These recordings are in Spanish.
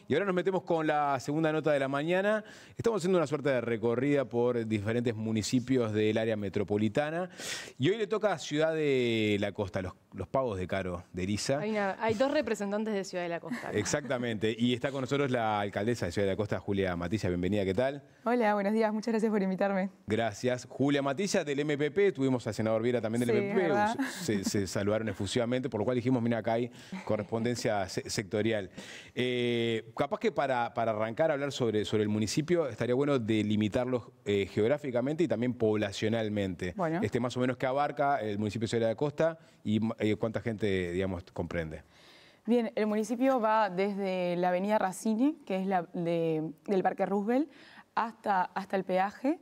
Y ahora nos metemos con la segunda nota de la mañana. Estamos haciendo una suerte de recorrida por diferentes municipios del área metropolitana. Y hoy le toca a Ciudad de la Costa, los pavos de Caro, de Eriza. Hay dos representantes de Ciudad de la Costa, ¿no? Exactamente. Y está con nosotros la alcaldesa de Ciudad de la Costa, Julia Matilla. Bienvenida, ¿qué tal? Hola, buenos días. Muchas gracias por invitarme. Gracias. Julia Matilla del MPP. Tuvimos al senador Viera también del MPP. Se saludaron efusivamente, por lo cual dijimos, mira, acá hay correspondencia sectorial. Capaz que para arrancar a hablar sobre el municipio, estaría bueno delimitarlo geográficamente y también poblacionalmente. Bueno. Más o menos qué abarca el municipio de Ciudad de la Costa y cuánta gente, digamos, comprende. Bien, el municipio va desde la avenida Racine, que es del Parque Roosevelt, hasta el peaje,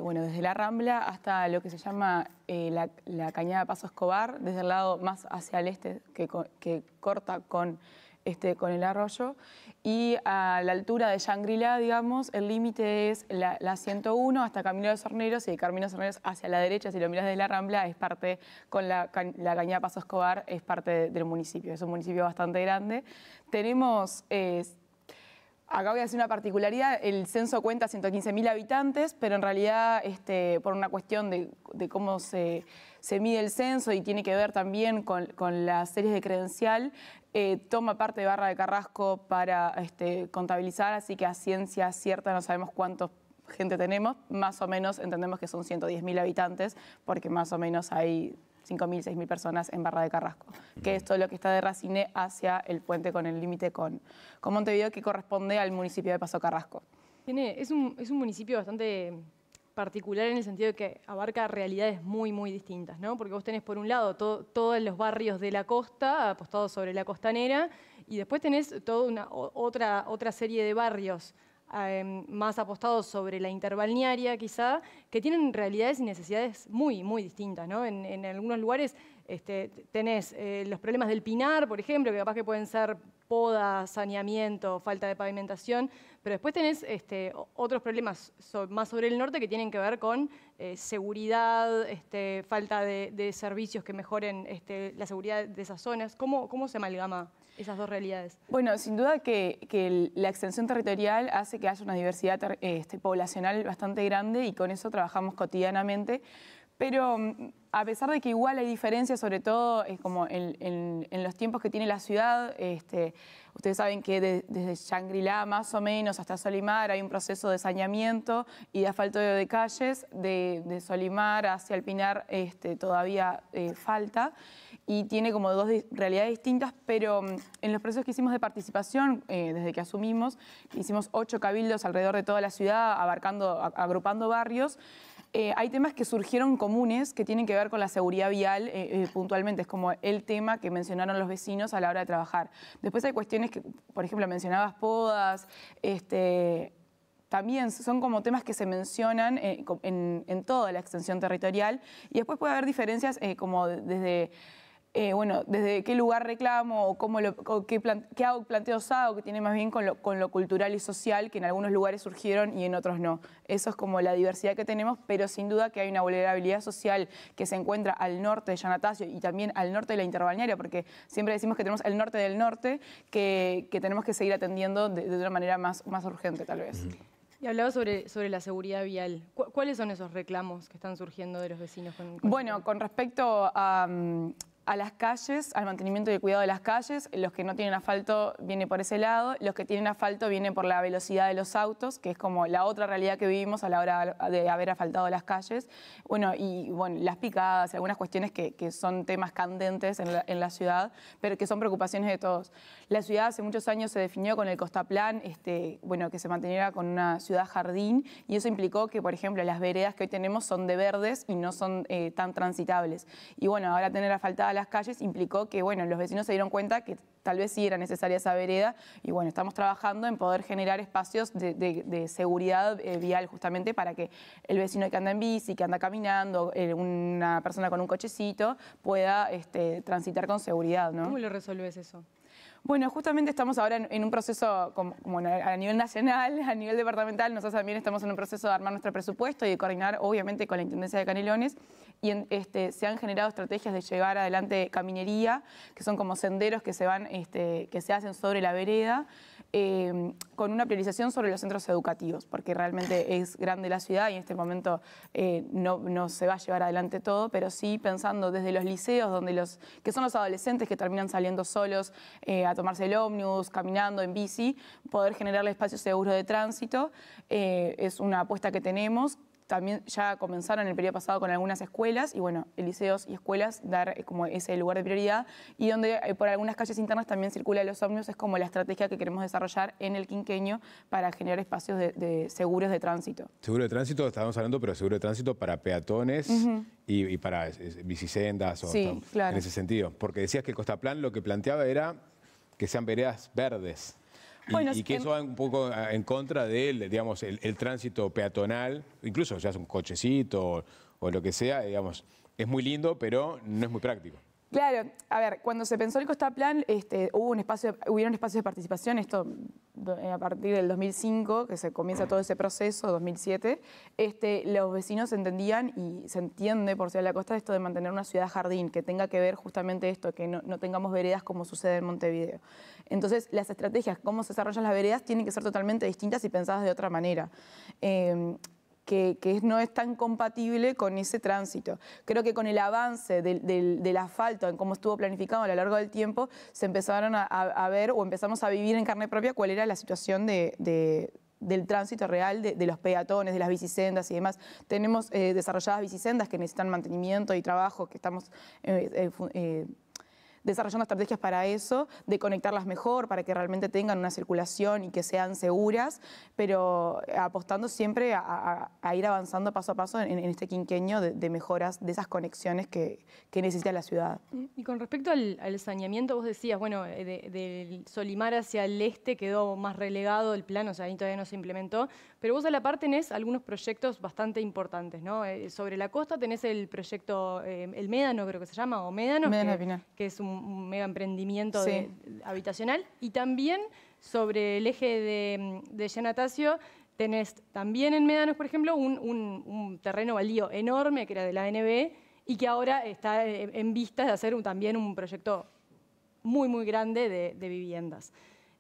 bueno, desde la Rambla hasta lo que se llama la Cañada Paso Escobar, desde el lado más hacia el este, que corta con el arroyo, y a la altura de Shangri-La, digamos, el límite es la 101 hasta Camino de los Horneros, y de Camino de los Horneros hacia la derecha, si lo miras desde la Rambla, es parte, con la Cañada Paso Escobar, es parte del municipio. Es un municipio bastante grande. Tenemos... Acá voy a hacer una particularidad, el censo cuenta 115.000 habitantes, pero en realidad por una cuestión de cómo se mide el censo y tiene que ver también con las series de credencial, toma parte de Barra de Carrasco para contabilizar, así que a ciencia cierta no sabemos cuánta gente tenemos, más o menos entendemos que son 110.000 habitantes, porque más o menos hay 5.000, 6.000 personas en Barra de Carrasco, que es todo lo que está de Racine hacia el puente con el límite con Montevideo, que corresponde al municipio de Paso Carrasco. Es un municipio bastante particular en el sentido de que abarca realidades muy, muy distintas, ¿no? Porque vos tenés por un lado todos los barrios de la costa apostados sobre la costanera, y después tenés toda otra serie de barrios más apostados sobre la interbalnearia quizá, que tienen realidades y necesidades muy, muy distintas, ¿no? En algunos lugares tenés los problemas del Pinar, por ejemplo, que capaz que pueden ser poda, saneamiento, falta de pavimentación, pero después tenés otros problemas más sobre el norte que tienen que ver con seguridad, falta de servicios que mejoren la seguridad de esas zonas. ¿Cómo se amalgama esas dos realidades? Bueno, sin duda que la extensión territorial hace que haya una diversidad poblacional bastante grande, y con eso trabajamos cotidianamente, pero a pesar de que igual hay diferencias, sobre todo como en los tiempos que tiene la ciudad, ustedes saben que desde Shangri-La más o menos hasta Solimar hay un proceso de saneamiento y de asfalto de calles, de Solimar hacia el Pinar todavía falta, y tiene como dos realidades distintas, pero en los procesos que hicimos de participación, desde que asumimos, hicimos 8 cabildos alrededor de toda la ciudad, agrupando barrios. Hay temas que surgieron comunes que tienen que ver con la seguridad vial puntualmente, es como el tema que mencionaron los vecinos a la hora de trabajar. Después hay cuestiones que, por ejemplo, mencionabas podas, también son como temas que se mencionan en toda la extensión territorial, y después puede haber diferencias como desde qué lugar reclamo o qué planteos hago, que tiene más bien con lo cultural y social, que en algunos lugares surgieron y en otros no. Eso es como la diversidad que tenemos, pero sin duda que hay una vulnerabilidad social que se encuentra al norte de Yanatacio y también al norte de la interbalnearia, porque siempre decimos que tenemos el norte del norte que tenemos que seguir atendiendo de una manera más urgente, tal vez. Y hablaba sobre la seguridad vial. ¿Cuáles son esos reclamos que están surgiendo de los vecinos? Bueno, con respecto a las calles, al mantenimiento y el cuidado de las calles, los que no tienen asfalto viene por ese lado, los que tienen asfalto viene por la velocidad de los autos, que es como la otra realidad que vivimos a la hora de haber asfaltado las calles. Y las picadas, algunas cuestiones que son temas candentes en la ciudad, pero que son preocupaciones de todos. La ciudad hace muchos años se definió con el Costaplan, que se manteniera con una ciudad jardín, y eso implicó que, por ejemplo, las veredas que hoy tenemos son de verdes y no son tan transitables. Y bueno, ahora tener asfaltadas las calles implicó que los vecinos se dieron cuenta que tal vez sí era necesaria esa vereda, y estamos trabajando en poder generar espacios de seguridad vial, justamente para que el vecino que anda en bici, que anda caminando, una persona con un cochecito pueda transitar con seguridad, ¿no? ¿Cómo lo resolves eso? Bueno, justamente estamos ahora en un proceso como a nivel nacional, a nivel departamental. Nosotros también estamos en un proceso de armar nuestro presupuesto y de coordinar, obviamente, con la Intendencia de Canelones. Y se han generado estrategias de llevar adelante caminería, que son como senderos que se hacen sobre la vereda. con una priorización sobre los centros educativos, porque realmente es grande la ciudad y en este momento no se va a llevar adelante todo, pero sí pensando desde los liceos, que son los adolescentes que terminan saliendo solos a tomarse el ómnibus, caminando, en bici, poder generarle espacios seguros de tránsito. Es una apuesta que tenemos. También ya comenzaron el periodo pasado con algunas escuelas y bueno, liceos y escuelas dar como ese lugar de prioridad y donde por algunas calles internas también circulan los ómnibus, es como la estrategia que queremos desarrollar en el quinquenio para generar espacios de seguros de tránsito. Seguro de tránsito, estábamos hablando, pero seguro de tránsito para peatones y para bicisendas o sí, claro. En ese sentido. Porque decías que el Costaplan lo que planteaba era que sean veredas verdes. Bueno, y que eso va un poco en contra del, digamos, el tránsito peatonal, incluso ya es un cochecito o lo que sea, digamos, es muy lindo, pero no es muy práctico. Claro, a ver, cuando se pensó el Costaplan, hubieron espacios de participación, esto a partir del 2005, que se comienza todo ese proceso, 2007, los vecinos entendían y se entiende por Ciudad de la Costa esto de mantener una ciudad jardín, que tenga que ver justamente esto, que no tengamos veredas como sucede en Montevideo. Entonces, las estrategias, cómo se desarrollan las veredas, tienen que ser totalmente distintas y pensadas de otra manera. Que no es tan compatible con ese tránsito. Creo que con el avance del asfalto, en cómo estuvo planificado a lo largo del tiempo, se empezaron a ver o empezamos a vivir en carne propia cuál era la situación del tránsito real de los peatones, de las bicisendas y demás. Tenemos desarrolladas bicisendas que necesitan mantenimiento y trabajo, que estamos desarrollando estrategias para eso, de conectarlas mejor, para que realmente tengan una circulación y que sean seguras, pero apostando siempre a ir avanzando paso a paso en este quinquenio de mejoras de esas conexiones que necesita la ciudad. Y con respecto al saneamiento, vos decías, bueno, del Solimar hacia el este quedó más relegado el plan, o sea, ahí todavía no se implementó, pero vos a la par tenés algunos proyectos bastante importantes, ¿no? Sobre la costa tenés el proyecto, el Médano creo que se llama, o Médano, que es un mega emprendimiento habitacional, y también sobre el eje de Giannatasio tenés también en Médanos, por ejemplo, un terreno baldío enorme que era de la ANB y que ahora está en vistas de hacer también un proyecto muy, muy grande de viviendas.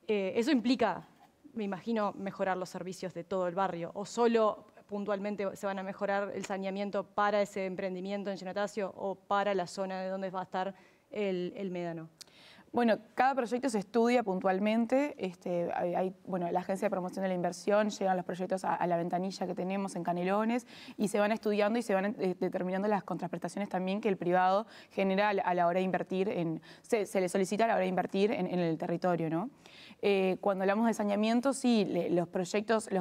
Eso implica, me imagino, mejorar los servicios de todo el barrio, o solo puntualmente se van a mejorar el saneamiento para ese emprendimiento en Giannatasio o para la zona de donde va a estar el Médano. Bueno, cada proyecto se estudia puntualmente. Bueno, la Agencia de Promoción de la Inversión, llegan los proyectos a la ventanilla que tenemos en Canelones y se van estudiando y se van determinando las contraprestaciones también que el privado genera a la hora de invertir, se le solicita a la hora de invertir en el territorio, ¿no? Cuando hablamos de saneamiento, sí, los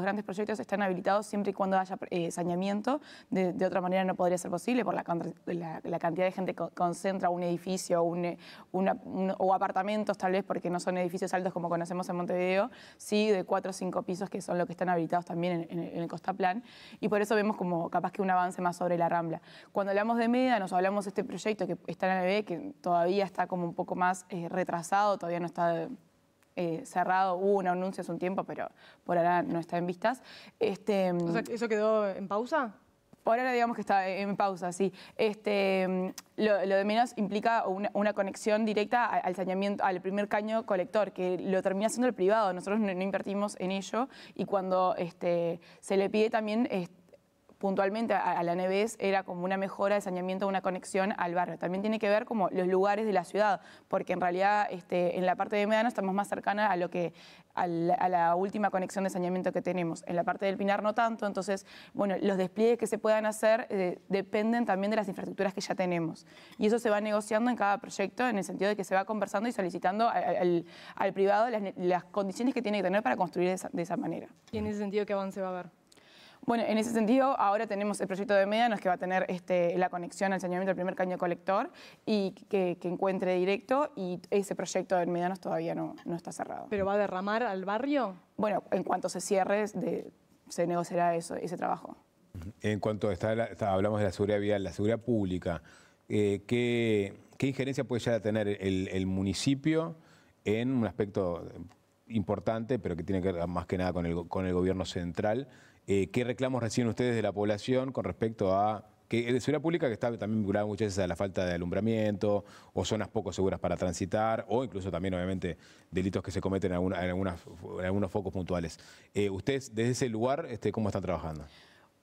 grandes proyectos están habilitados siempre y cuando haya saneamiento. De otra manera no podría ser posible por la cantidad de gente que concentra un edificio o apartamentos, tal vez porque no son edificios altos como conocemos en Montevideo, sí de 4 o 5 pisos que son los que están habilitados también en el Costaplan, y por eso vemos como capaz que un avance más sobre la Rambla. Cuando hablamos de Médanos, hablamos de este proyecto que está en la ANB, que todavía está como un poco más retrasado, todavía no está cerrado, hubo un anuncio hace un tiempo, pero por ahora no está en vistas. O sea, ¿eso quedó en pausa? Por ahora digamos que está en pausa, sí. Lo de Médanos implica una conexión directa al saneamiento, al primer caño colector, que lo termina haciendo el privado. Nosotros no invertimos en ello y cuando se le pide también puntualmente a la NBS era como una mejora de saneamiento, una conexión al barrio. También tiene que ver como los lugares de la ciudad, porque en realidad en la parte de Médanos estamos más cercanas a la última conexión de saneamiento que tenemos. En la parte del Pinar no tanto, entonces, bueno, los despliegues que se puedan hacer dependen también de las infraestructuras que ya tenemos. Y eso se va negociando en cada proyecto en el sentido de que se va conversando y solicitando al privado las condiciones que tiene que tener para construir de esa manera. ¿Y en ese sentido qué avance va a haber? Bueno, en ese sentido, ahora tenemos el proyecto de Médanos que va a tener la conexión al saneamiento del primer caño colector y que encuentre directo, y ese proyecto de Médanos todavía no está cerrado. ¿Pero va a derramar al barrio? Bueno, en cuanto se cierre, se negociará ese trabajo. En cuanto hablamos de la seguridad vial, la seguridad pública, ¿qué injerencia puede llegar a tener el municipio en un aspecto importante, pero que tiene que ver más que nada con el gobierno central? ¿Qué reclamos reciben ustedes de la población con respecto a que de seguridad pública que está también vinculada muchas veces a la falta de alumbramiento o zonas poco seguras para transitar o incluso también obviamente delitos que se cometen en algunos focos puntuales. Ustedes desde ese lugar, ¿cómo están trabajando?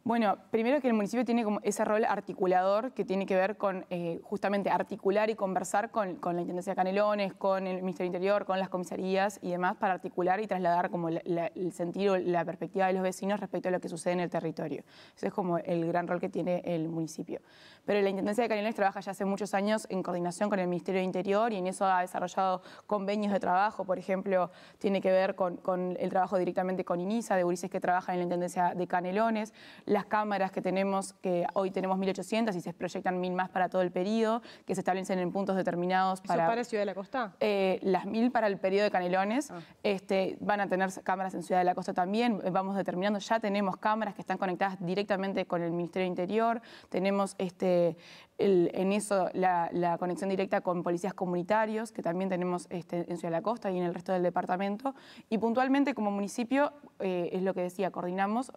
Bueno, primero que el municipio tiene como ese rol articulador que tiene que ver con justamente articular y conversar con la Intendencia de Canelones, con el Ministerio del Interior, con las comisarías y demás para articular y trasladar como el sentido, la perspectiva de los vecinos respecto a lo que sucede en el territorio. Ese es como el gran rol que tiene el municipio. Pero la Intendencia de Canelones trabaja ya hace muchos años en coordinación con el Ministerio del Interior y en eso ha desarrollado convenios de trabajo. Por ejemplo, tiene que ver con el trabajo directamente con INISA, de gurises que trabajan en la Intendencia de Canelones. Las cámaras que tenemos, que hoy tenemos 1.800 y se proyectan 1.000 más para todo el periodo, que se establecen en puntos determinados para... ¿Eso para Ciudad de la Costa? Las 1.000 para el periodo de Canelones. Van a tener cámaras en Ciudad de la Costa también. Vamos determinando, ya tenemos cámaras que están conectadas directamente con el Ministerio del Interior. Tenemos en eso la conexión directa con policías comunitarios, que también tenemos en Ciudad de la Costa y en el resto del departamento. Y puntualmente como municipio, es lo que decía, coordinamos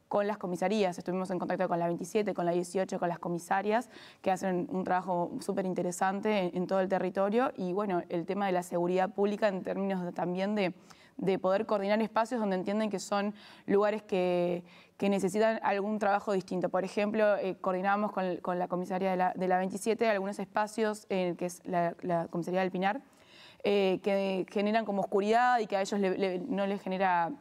con las comisarías. Estuvimos en contacto con la 27, con la 18, con las comisarias, que hacen un trabajo súper interesante en todo el territorio. Y bueno, el tema de la seguridad pública en términos también de poder coordinar espacios donde entienden que son lugares que necesitan algún trabajo distinto. Por ejemplo, coordinamos con la comisaría de la 27 algunos espacios, que es la comisaría del Pinar, que generan como oscuridad y que a ellos no les genera...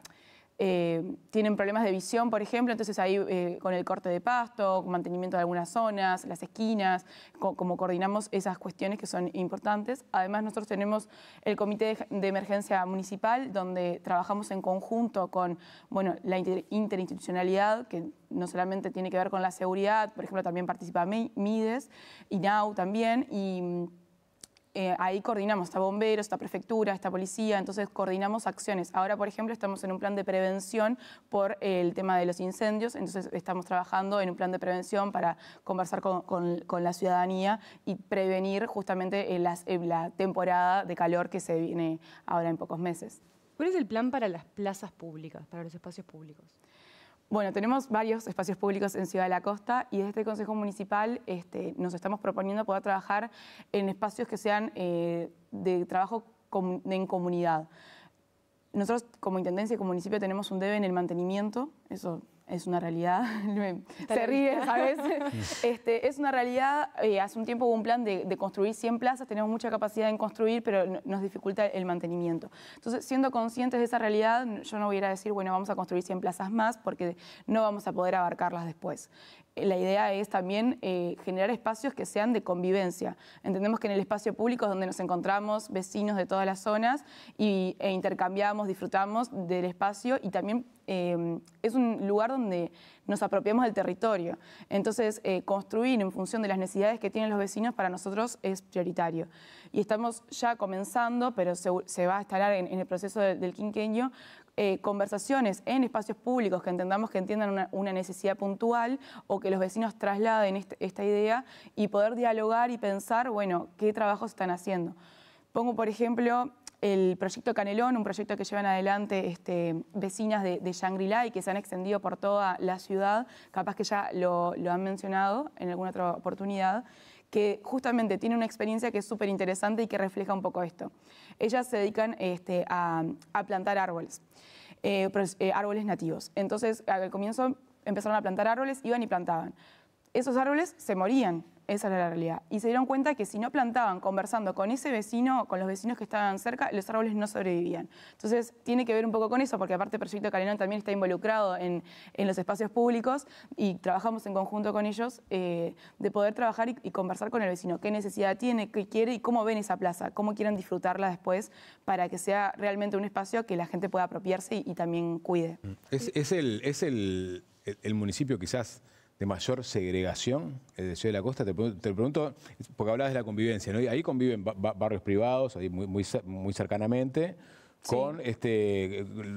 tienen problemas de visión, por ejemplo, entonces ahí con el corte de pasto, mantenimiento de algunas zonas, las esquinas, como coordinamos esas cuestiones que son importantes. Además, nosotros tenemos el Comité de Emergencia Municipal, donde trabajamos en conjunto con la interinstitucionalidad, que no solamente tiene que ver con la seguridad, por ejemplo, también participa MIDES, INAU también, y... ahí coordinamos, está bomberos, está prefectura, está policía, entonces coordinamos acciones. Ahora, por ejemplo, estamos en un plan de prevención por el tema de los incendios, entonces estamos trabajando en un plan de prevención para conversar con la ciudadanía y prevenir justamente la temporada de calor que se viene ahora en pocos meses. ¿Cuál es el plan para las plazas públicas, para los espacios públicos? Bueno, tenemos varios espacios públicos en Ciudad de la Costa y desde este Consejo Municipal nos estamos proponiendo poder trabajar en espacios que sean de trabajo en comunidad. Nosotros como Intendencia y como municipio tenemos un debe en el mantenimiento, eso es una realidad, se ríe, ¿sabes? Es una realidad, hace un tiempo hubo un plan de construir 100 plazas, tenemos mucha capacidad en construir, pero nos dificulta el mantenimiento. Entonces, siendo conscientes de esa realidad, yo no voy a ir a decir, bueno, vamos a construir 100 plazas más, porque no vamos a poder abarcarlas después. La idea es también generar espacios que sean de convivencia. Entendemos que en el espacio público es donde nos encontramos vecinos de todas las zonas e intercambiamos, disfrutamos del espacio y también es un lugar donde nos apropiamos del territorio. Entonces, construir en función de las necesidades que tienen los vecinos para nosotros es prioritario. Y estamos ya comenzando, pero se va a instalar en el proceso del quinquenio, conversaciones en espacios públicos que entendamos que entiendan una necesidad puntual o que los vecinos trasladen esta idea y poder dialogar y pensar, bueno, qué trabajos están haciendo. Pongo, por ejemplo, el proyecto Canelón, un proyecto que llevan adelante vecinas de Shangri-La y que se han extendido por toda la ciudad, capaz que ya lo han mencionado en alguna otra oportunidad, que justamente tiene una experiencia que es súper interesante y que refleja un poco esto. Ellas se dedican a plantar árboles, árboles nativos. Entonces, al comienzo empezaron a plantar árboles, iban y plantaban. Esos árboles se morían, esa era la realidad. Y se dieron cuenta que si no plantaban conversando con ese vecino, con los vecinos que estaban cerca, los árboles no sobrevivían. Entonces, tiene que ver un poco con eso, porque aparte el Proyecto Canelón también está involucrado en los espacios públicos y trabajamos en conjunto con ellos de poder trabajar y conversar con el vecino. ¿Qué necesidad tiene, qué quiere y cómo ven esa plaza? ¿Cómo quieren disfrutarla después para que sea realmente un espacio que la gente pueda apropiarse y también cuide? ¿Es el municipio quizás de mayor segregación de Ciudad de la Costa? Te pregunto, porque hablabas de la convivencia, ¿no? Y ahí conviven barrios privados, ahí muy cercanamente, con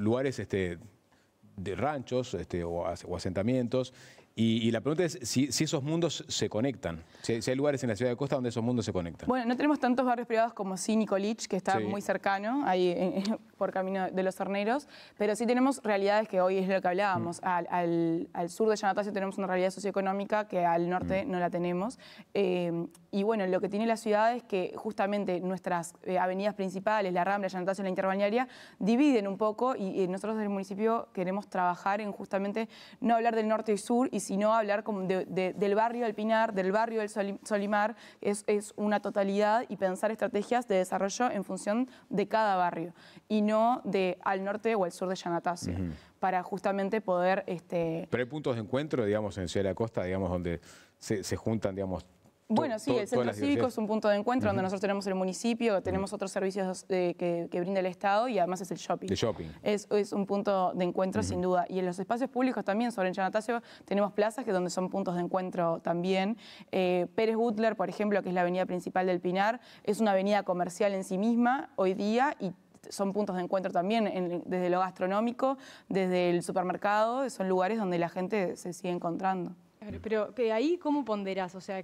lugares de ranchos o asentamientos. Y la pregunta es si esos mundos se conectan, si hay lugares en la ciudad de Costa donde esos mundos se conectan. Bueno, no tenemos tantos barrios privados como sí Nicolich, que está muy cercano, ahí por camino de los Horneros, pero sí tenemos realidades que hoy es lo que hablábamos. Al sur de Yanatacio tenemos una realidad socioeconómica que al norte no la tenemos. Y bueno, lo que tiene la ciudad es que justamente nuestras avenidas principales, la Rambla, Yanatacio y la Interbalnearia, dividen un poco y nosotros del municipio queremos trabajar en justamente no hablar del norte y sur, y sino hablar como del barrio del Pinar, del barrio del Solimar, es una totalidad, y pensar estrategias de desarrollo en función de cada barrio y no de al norte o al sur de Yanatacio, para justamente poder... Pero hay puntos de encuentro, digamos, en Ciudad de la Costa, digamos, donde se juntan, digamos... Bueno, sí, el centro cívico es un punto de encuentro donde nosotros tenemos el municipio, tenemos otros servicios que brinda el Estado, y además es el shopping. El shopping. Es un punto de encuentro sin duda. Y en los espacios públicos también, sobre el Yanatacio, tenemos plazas donde son puntos de encuentro también. Pérez Butler, por ejemplo, que es la avenida principal del Pinar, es una avenida comercial en sí misma hoy día, y son puntos de encuentro también, desde lo gastronómico, desde el supermercado, son lugares donde la gente se sigue encontrando. Pero ahí, ¿cómo ponderás? O sea,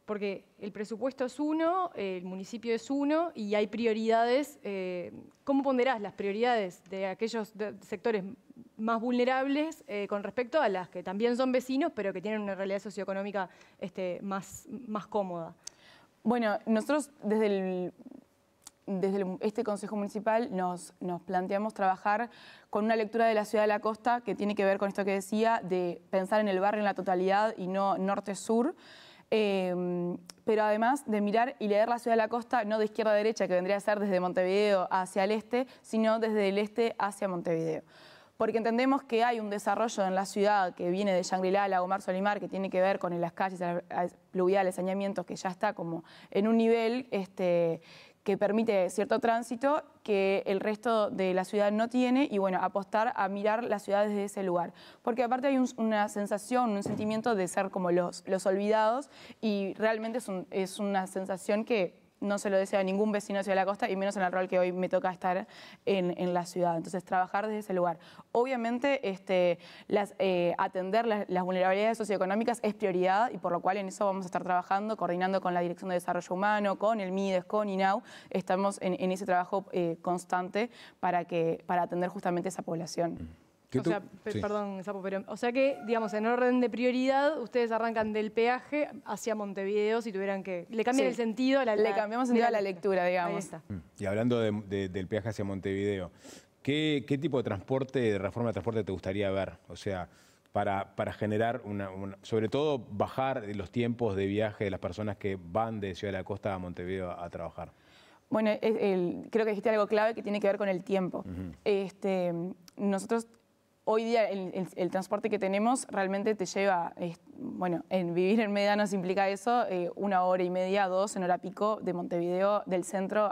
porque el presupuesto es uno, el municipio es uno, y hay prioridades. ¿Cómo ponderás las prioridades de aquellos sectores más vulnerables con respecto a las que también son vecinos, pero que tienen una realidad socioeconómica más cómoda? Bueno, nosotros desde este Consejo Municipal nos planteamos trabajar con una lectura de la ciudad de la costa que tiene que ver con esto que decía, de pensar en el barrio en la totalidad y no norte-sur, pero además de mirar y leer la ciudad de la costa no de izquierda a derecha, que vendría a ser desde Montevideo hacia el este, sino desde el este hacia Montevideo. Porque entendemos que hay un desarrollo en la ciudad que viene de Shangri-La, Lagomar, Solimar, que tiene que ver con las calles pluviales, saneamientos, que ya está como en un nivel que permite cierto tránsito que el resto de la ciudad no tiene, y bueno, apostar a mirar la ciudad desde ese lugar. Porque aparte hay una sensación, un sentimiento de ser como los olvidados, y realmente es una sensación que no se lo desea a ningún vecino de Ciudad de la Costa, y menos en el rol que hoy me toca estar en la ciudad. Entonces, trabajar desde ese lugar. Obviamente, atender las vulnerabilidades socioeconómicas es prioridad, y por lo cual en eso vamos a estar trabajando, coordinando con la Dirección de Desarrollo Humano, con el MIDES, con INAU. Estamos en ese trabajo constante para atender justamente esa población. O sea, perdón, Sapo, pero o sea que, digamos, en orden de prioridad, ustedes arrancan del peaje hacia Montevideo si tuvieran que... Le cambian el sentido. Le cambiamos sentido a la lectura, digamos. Ahí está. Y hablando del peaje hacia Montevideo, ¿qué tipo de transporte, de reforma de transporte te gustaría ver? O sea, para generar sobre todo bajar los tiempos de viaje de las personas que van de Ciudad de la Costa a Montevideo a trabajar. Bueno, creo que dijiste algo clave que tiene que ver con el tiempo. Nosotros... Hoy día el transporte que tenemos realmente te lleva, bueno, en vivir en Mérida nos implica eso, 1 hora y media, 2 en hora pico de Montevideo, del centro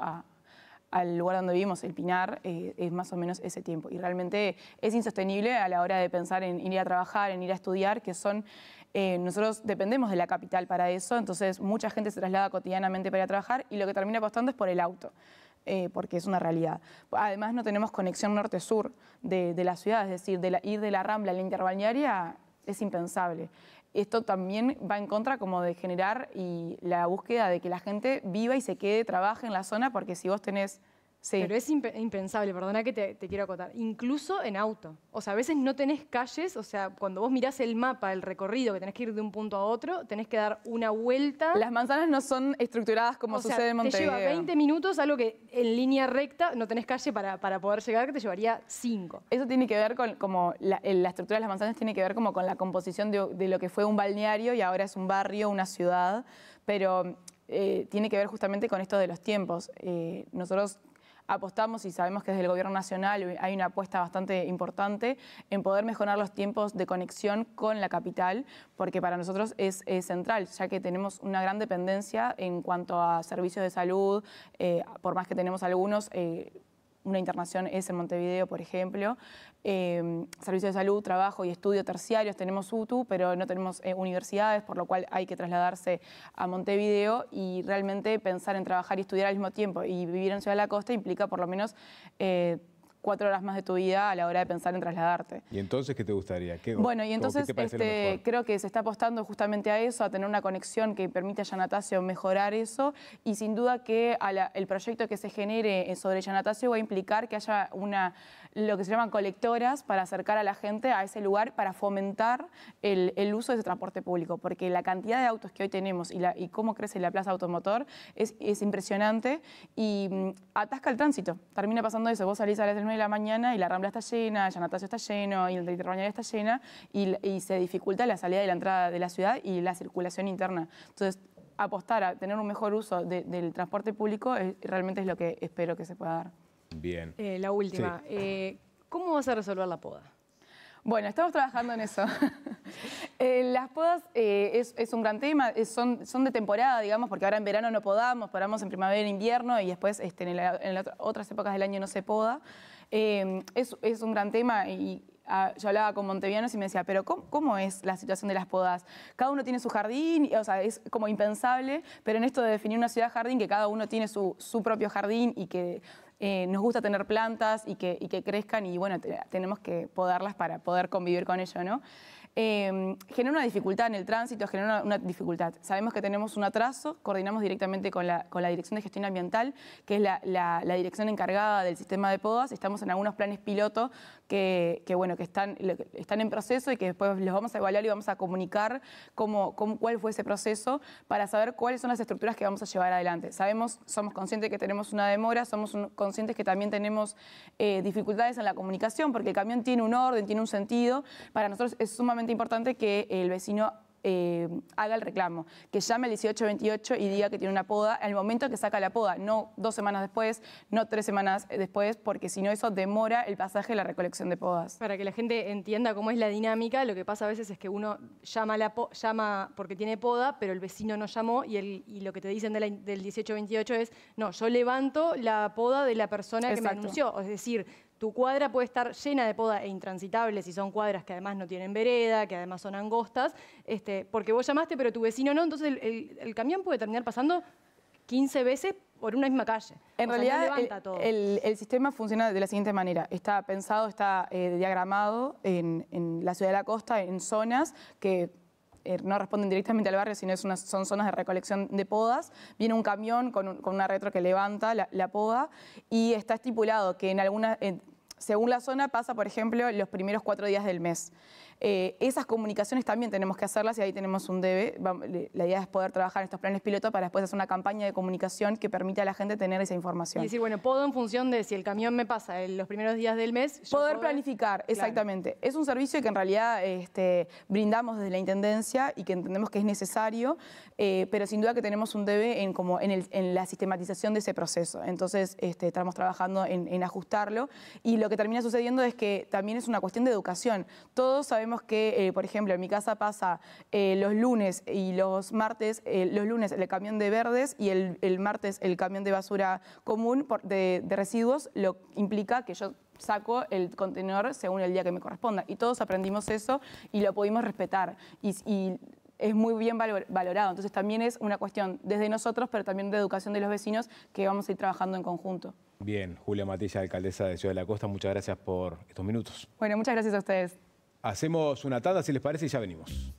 al lugar donde vivimos, el Pinar, es más o menos ese tiempo. Y realmente es insostenible a la hora de pensar en ir a trabajar, en ir a estudiar, que son... nosotros dependemos de la capital para eso, entonces mucha gente se traslada cotidianamente para ir a trabajar, y lo que termina apostando es por el auto. Porque es una realidad. Además, no tenemos conexión norte-sur de la ciudad, es decir, ir de la Rambla a la Interbalnearia es impensable. Esto también va en contra como de generar la búsqueda de que la gente viva y se quede, trabaje en la zona, porque si vos tenés... Sí. Pero es impensable, perdona que te quiero acotar, incluso en auto. O sea, a veces no tenés calles, o sea, cuando vos mirás el mapa, el recorrido, que tenés que ir de un punto a otro, tenés que dar una vuelta. Las manzanas no son estructuradas como sucede en Montevideo. Te lleva 20 minutos, algo que en línea recta no tenés calle para poder llegar, que te llevaría 5. Eso tiene que ver con, como la estructura de las manzanas tiene que ver como con la composición de lo que fue un balneario y ahora es un barrio, una ciudad, pero tiene que ver justamente con esto de los tiempos. Nosotros apostamos, y sabemos que desde el Gobierno Nacional hay una apuesta bastante importante en poder mejorar los tiempos de conexión con la capital, porque para nosotros es central, ya que tenemos una gran dependencia en cuanto a servicios de salud, por más que tenemos algunos, una internación es en Montevideo, por ejemplo. Servicios de salud, trabajo y estudio terciarios, tenemos UTU, pero no tenemos universidades, por lo cual hay que trasladarse a Montevideo, y realmente pensar en trabajar y estudiar al mismo tiempo y vivir en Ciudad de la Costa implica por lo menos 4 horas más de tu vida a la hora de pensar en trasladarte. ¿Y entonces qué te gustaría? Bueno, y entonces ¿qué te parece lo mejor? creo que se está apostando justamente a eso, a tener una conexión que permite a Yanatacio mejorar eso, y sin duda que el proyecto que se genere sobre Yanatacio va a implicar que haya lo que se llaman colectoras para acercar a la gente a ese lugar, para fomentar el uso de ese transporte público, porque la cantidad de autos que hoy tenemos y cómo crece la plaza automotor es impresionante y atasca el tránsito. Termina pasando eso, vos salís a las 9 de la mañana y la Rambla está llena, Yanatacio está lleno y el Mediterráneo está llena y se dificulta la salida y la entrada de la ciudad y la circulación interna. Entonces, apostar a tener un mejor uso del transporte público realmente es lo que espero que se pueda dar. Bien. La última. Sí. ¿Cómo vas a resolver la poda? Bueno, estamos trabajando en eso. Las podas es un gran tema, son de temporada, digamos, porque ahora en verano no podamos en primavera e invierno y después en las otras épocas del año no se poda. Es un gran tema y yo hablaba con montevianos y me decía, pero ¿cómo es la situación de las podas? Cada uno tiene su jardín, o sea, es como impensable, pero en esto de definir una ciudad jardín, que cada uno tiene su propio jardín y que nos gusta tener plantas y que crezcan y bueno, tenemos que podarlas para poder convivir con ello, ¿no? Genera una dificultad en el tránsito, genera una dificultad. Sabemos que tenemos un atraso, coordinamos directamente con la Dirección de Gestión Ambiental, que es la dirección encargada del sistema de podas. Estamos en algunos planes piloto que están en proceso y que después los vamos a evaluar y vamos a comunicar cuál fue ese proceso para saber cuáles son las estructuras que vamos a llevar adelante. Somos conscientes que tenemos una demora, somos conscientes que también tenemos dificultades en la comunicación, porque el camión tiene un orden, tiene un sentido. Para nosotros es sumamente importante que el vecino haga el reclamo, que llame al 1828 y diga que tiene una poda al momento que saca la poda, no 2 semanas después, no 3 semanas después, porque si no eso demora el pasaje de la recolección de podas. Para que la gente entienda cómo es la dinámica, lo que pasa a veces es que uno llama porque tiene poda, pero el vecino no llamó y lo que te dicen del 1828 es, no, yo levanto la poda de la persona que Exacto. me anunció, es decir, tu cuadra puede estar llena de poda e intransitable si son cuadras que además no tienen vereda, que además son angostas, porque vos llamaste pero tu vecino no, entonces el camión puede terminar pasando 15 veces por una misma calle. En realidad, no levanta todo. el sistema funciona de la siguiente manera. Está pensado, está diagramado en la ciudad de la costa, en zonas que no responden directamente al barrio, sino son zonas de recolección de podas. Viene un camión con una retro que levanta la poda y está estipulado que según la zona pasa, por ejemplo, los primeros 4 días del mes. Esas comunicaciones también tenemos que hacerlas y ahí tenemos un debe. La idea es poder trabajar en estos planes piloto para después hacer una campaña de comunicación que permita a la gente tener esa información. Y decir, bueno, podo en función de si el camión me pasa en los primeros días del mes. Poder planificar, exactamente. Claro. Es un servicio que en realidad brindamos desde la Intendencia y que entendemos que es necesario, pero sin duda que tenemos un debe en la sistematización de ese proceso. Entonces estamos trabajando en ajustarlo y lo que termina sucediendo es que también es una cuestión de educación. Todos sabemos que, por ejemplo, en mi casa pasa los lunes y los martes, los lunes el camión de verdes y el martes el camión de basura común de residuos, lo implica que yo saco el contenedor según el día que me corresponda. Y todos aprendimos eso y lo pudimos respetar. Y es muy bien valorado. Entonces también es una cuestión desde nosotros, pero también de educación de los vecinos que vamos a ir trabajando en conjunto. Bien, Julia Matilla, alcaldesa de Ciudad de la Costa, muchas gracias por estos minutos. Bueno, muchas gracias a ustedes. Hacemos una tanda, si les parece, y ya venimos.